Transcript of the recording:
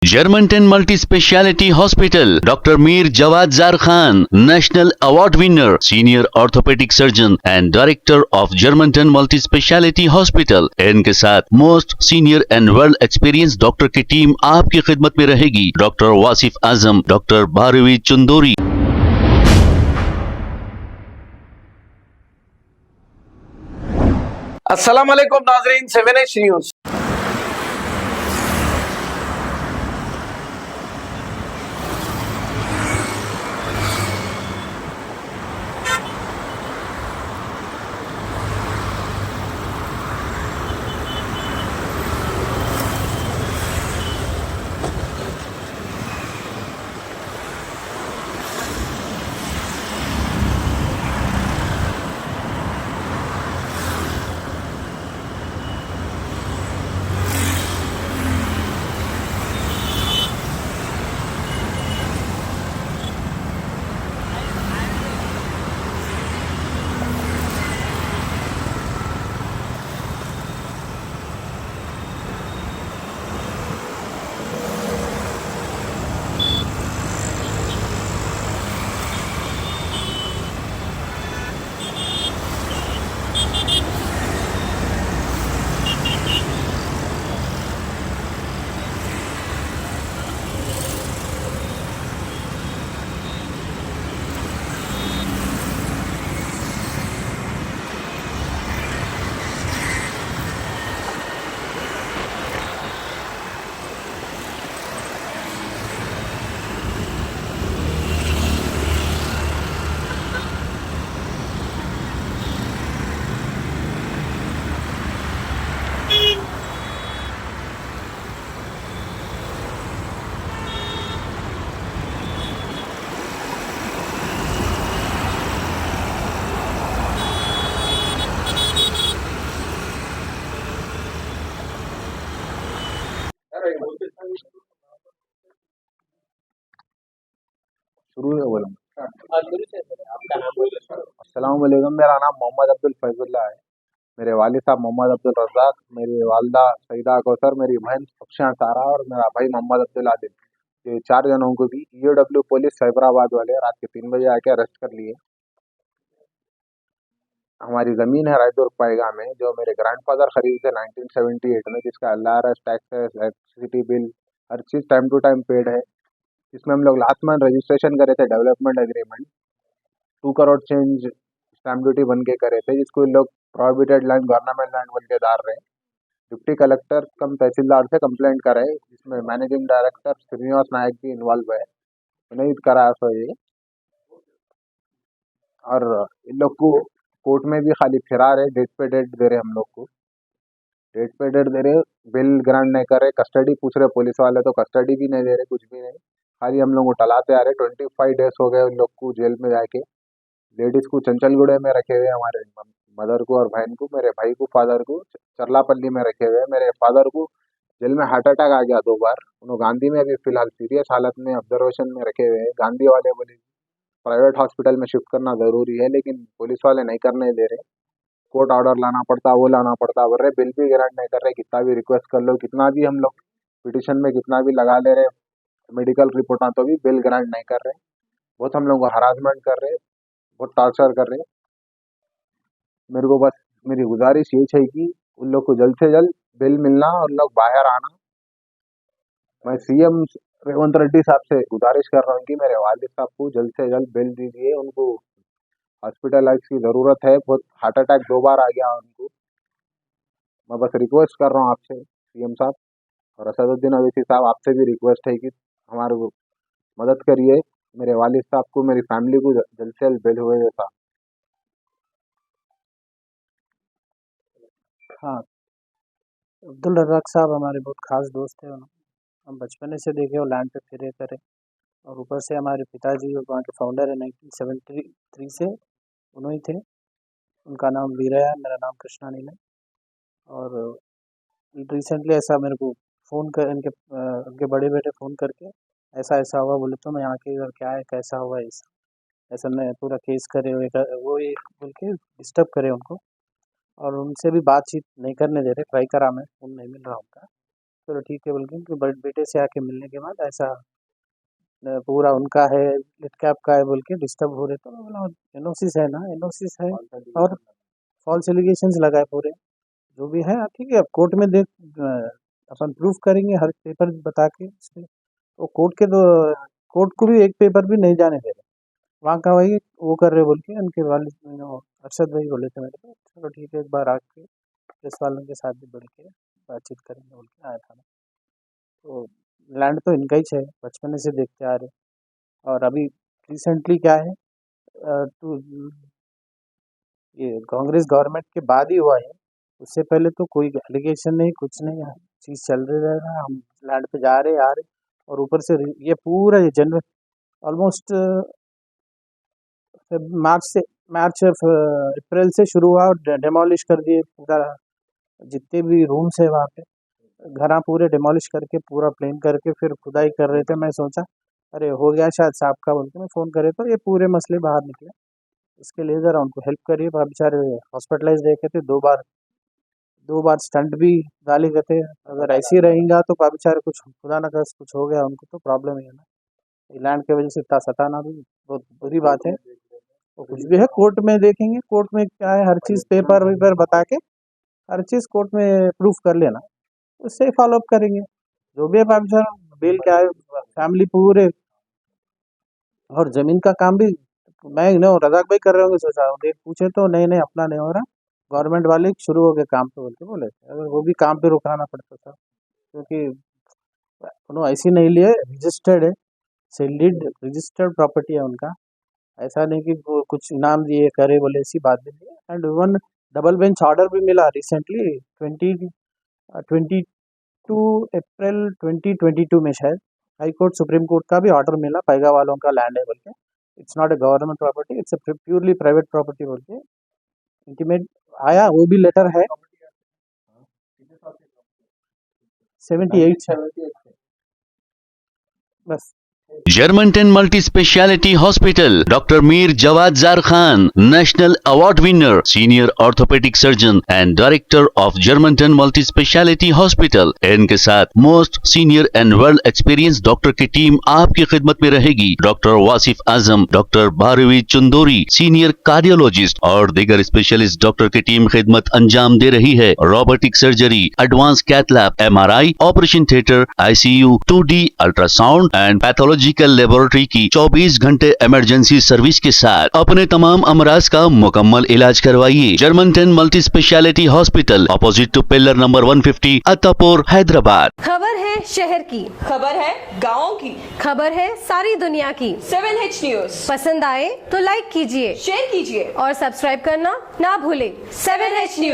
Germantown Multi Speciality Hospital, Dr. Mir Jawad Zar Khan, National Award winner, Senior Orthopedic Surgeon and Director of Germantown Multi Speciality Hospital. इनके साथ most senior and well experience doctor की team आपकी खिदमत में रहेगी। Doctor Wasif Azam, doctor Bharvi Chandori. अस्सलाम वालेकुम नाजरीन, 7H न्यूज। शुरू है बोला। अस्सलाम वालेकुम, मेरा नाम मोहम्मद अब्दुल फैजुल्लाह है। मेरे वालिद साहब मोहम्मद अब्दुल रज़ाक, मेरी वालदा सईदा कौसर, मेरी बहन सफिया सारा और मेरा भाई मोहम्मद अब्दुल आदिल, ये 4 जनों को भी ईओडब्ल्यू पुलिस साइबराबाद वाले रात के 3 बजे आके अरेस्ट कर लिए। हमारी ज़मीन है रायदुर्ग पायगा में, जो मेरे ग्रैंडफादर खरीदे थे 1978 में, जिसका एलआरएस, टैक्सेस, इलेक्ट्रिसिटी बिल हर चीज़ टाइम टू टाइम पेड है। इसमें हम लोग लास्ट मंथ रजिस्ट्रेशन करे थे, development agreement 2 crore change stamp duty बन के करे थे, जिसको इन लोग प्रोहिबिटेड लैंड गवर्नमेंट लैंड बोल के डाल रहे हैं। डिप्टी कलेक्टर कम तहसीलदार से कंप्लेंट करे, जिसमें मैनेजिंग डायरेक्टर श्रीनिवास नायक भी इन्वॉल्व है, उन्हें कराया सो ये। और इन लोग को कोर्ट में भी खाली फिरा रहे, डेट पे डेट दे रहे हम लोग को, डेट पे डेट दे रहे, बिल ग्रांट नहीं कर रहे, कस्टडी पूछ रहे पुलिस वाले तो कस्टडी भी नहीं दे रहे, कुछ भी नहीं, खाली हम लोग को टलाते आ रहे। 25 डेज हो गए उन लोग को जेल में जाके। लेडीज को चंचलगुड़े में रखे हुए, हमारे मदर को और बहन को, मेरे भाई को, फादर को चरलापल्ली में रखे हुए। मेरे फादर को जेल में हार्ट अटैक आ गया 2 बार, उन्होंने गांधी में अभी फिलहाल सीरियस हालत में ऑब्जर्वेशन में रखे हुए हैं। गांधी वाले बोले प्राइवेट हॉस्पिटल में शिफ्ट करना ज़रूरी है, लेकिन पुलिस वाले नहीं करने दे रहे। कोर्ट ऑर्डर लाना पड़ता, वो लाना पड़ता, बोल रहे बिल भी ग्रांट नहीं कर रहे, कितना भी रिक्वेस्ट कर लो, कितना भी हम लोग पिटिशन में कितना भी लगा ले रहे, मेडिकल रिपोर्ट तो भी बिल ग्रांट नहीं कर रहे। बहुत हम लोग को हरासमेंट कर रहे, बहुत टॉर्चर कर रहे। मेरे को बस मेरी गुजारिश ये है कि उन लोग को जल्द से जल्द बिल मिलना और लोग बाहर आना। मैं सीएम रेवंत रेड्डी साहब से गुजारिश कर रहा हूँ कि मेरे वालिद साहब को जल्द से जल्द बिल दीजिए, उनको हॉस्पिटलाइज की ज़रूरत है, बहुत हार्ट अटैक 2 बार आ गया उनको। मैं बस रिक्वेस्ट कर रहा हूँ आपसे सीएम साहब, और असदुद्दीन अवैसी साहब आपसे भी रिक्वेस्ट है कि हमारे को मदद करिए, मेरे वालिद साहब को, मेरी फैमिली को जल्द से जल्द बिल हुए जैसा। हाँ, अब्दुल रज़ाक साहब हमारे बहुत ख़ास दोस्त हैं। हम बचपने से देखे वो लैंड पे फिरे करे, और ऊपर से हमारे पिताजी वहाँ के फाउंडर है 1973 से, उन्होंने थे। उनका नाम वीरया, मेरा नाम कृष्णा नील है। और रिसेंटली ऐसा मेरे को फ़ोन कर इनके उनके बड़े बेटे फ़ोन करके ऐसा ऐसा हुआ, बोले तो मैं यहाँ के इधर क्या है, कैसा हुआ, ऐसा ऐसा मैं पूरा केस करे हुए वो ये बोल के डिस्टर्ब करे उनको, और उनसे भी बातचीत नहीं करने दे रहे। ट्राई करा मैं, फ़ोन नहीं मिल रहा उनका, चलो ठीक है बोल के उनके बेटे से आके मिलने के बाद ऐसा पूरा उनका है लिट कैप का है बोल के डिस्टर्ब हो रहे, तो मैं बोला एनओसिस है ना, एनओसिस है और फॉल्स एलिगेशंस लगाए पूरे, जो भी है ठीक है। अब कोर्ट में देख अपन प्रूफ करेंगे हर पेपर बता के उसके, तो कोर्ट को भी एक पेपर भी नहीं जाने दे रहे, वहाँ का वही वो कर रहे बोल के उनके वाले अरशद भाई बोले थे मेरे को, चलो ठीक है एक बार आके प्रेस वालों के साथ भी बोल के बातचीत करेंगे बोल के आया था मैं। तो लैंड तो इनका ही है, बचपन से देखते आ रहे, और अभी रिसेंटली क्या है ये कांग्रेस गवर्नमेंट के बाद ही हुआ है, उससे पहले तो कोई एलिगेशन नहीं कुछ नहीं, चीज़ चल रही रह रहा, हम लैंड पे जा रहे आ रहे, और ऊपर से ये पूरा ये जनवरी ऑलमोस्ट मार्च अप्रैल से शुरू हुआ और डेमोलिश कर दिए पूरा, जितने भी रूम्स है वहाँ पे घरा पूरे डेमोलिश करके पूरा प्लेन करके फिर खुदाई कर रहे थे। मैं सोचा अरे हो गया शायद साहब का बोल के मैं फ़ोन करे, तो ये पूरे मसले बाहर निकले। इसके लिए ज़रा उनको हेल्प करिए, बेचारे हॉस्पिटलाइज देखे थे 2 बार स्टंट भी डाले गए थे, अगर ऐसे ही रहेगा तो बेचारे कुछ खुदा ना खास्ता कुछ हो गया उनको तो प्रॉब्लम ही है ना, लैंड की वजह से इतना सताना भी बहुत बुरी बात है। वो कुछ भी है कोर्ट में देखेंगे, कोर्ट में क्या है हर चीज़ पेपर वेपर बता के हर चीज़ कोर्ट में प्रूफ कर लेना, उससे ही फॉलो अप करेंगे जो भी है। बेचारा बिल क्या है फैमिली पूरे, और ज़मीन का काम भी मैं न रज़ाक भाई कर रहे होंगे सोचा, देख पूछे तो नहीं अपना नहीं हो रहा, गवर्नमेंट वाले शुरू हो गए काम पे बोल के बोले थे, अगर वो भी काम पे रुकाना पड़ता था क्योंकि उन्होंने ऐसी नहीं लिए, रजिस्टर्ड है, सील्ड रजिस्टर्ड प्रॉपर्टी है उनका, ऐसा नहीं कि वो कुछ इनाम दिए करे बोले ऐसी बात भी नहीं है। And one double bench order भी मिला रिसेंटली 22 अप्रैल 2022 में शायद हाई कोर्ट सुप्रीम कोर्ट का भी ऑर्डर मिला, पैगा वालों का लैंड है बोल के, it's not a government property, it's a purely private property बोल के इंटीमेट आया, वो भी लेटर है 78 बस। Germantown Multi Speciality Hospital, Dr. Mir Jawad Zar Khan, National Award winner, Senior Orthopedic Surgeon and Director of Germantown Multi Speciality Hospital. इनके साथ most senior and world experience doctor की टीम आपकी खिदमत में रहेगी। Doctor Wasif Azam, doctor Bharvi Chandori, senior cardiologist और दीगर specialist doctor की टीम खिदमत अंजाम दे रही है। Robotic surgery, advance cath lab, MRI, operation theatre, ICU, 2D ultrasound and pathological laboratory की 24 घंटे इमरजेंसी सर्विस के साथ अपने तमाम अमराज का मुकम्मल इलाज करवाइए। Germanten multi speciality hospital, opposite to pillar number 150, Attapur, Hyderabad. खबर है शहर की, खबर है गाँव की, खबर है सारी दुनिया की। 7H न्यूज पसंद आए तो लाइक कीजिए, शेयर कीजिए और सब्सक्राइब करना ना भूले। 7H news.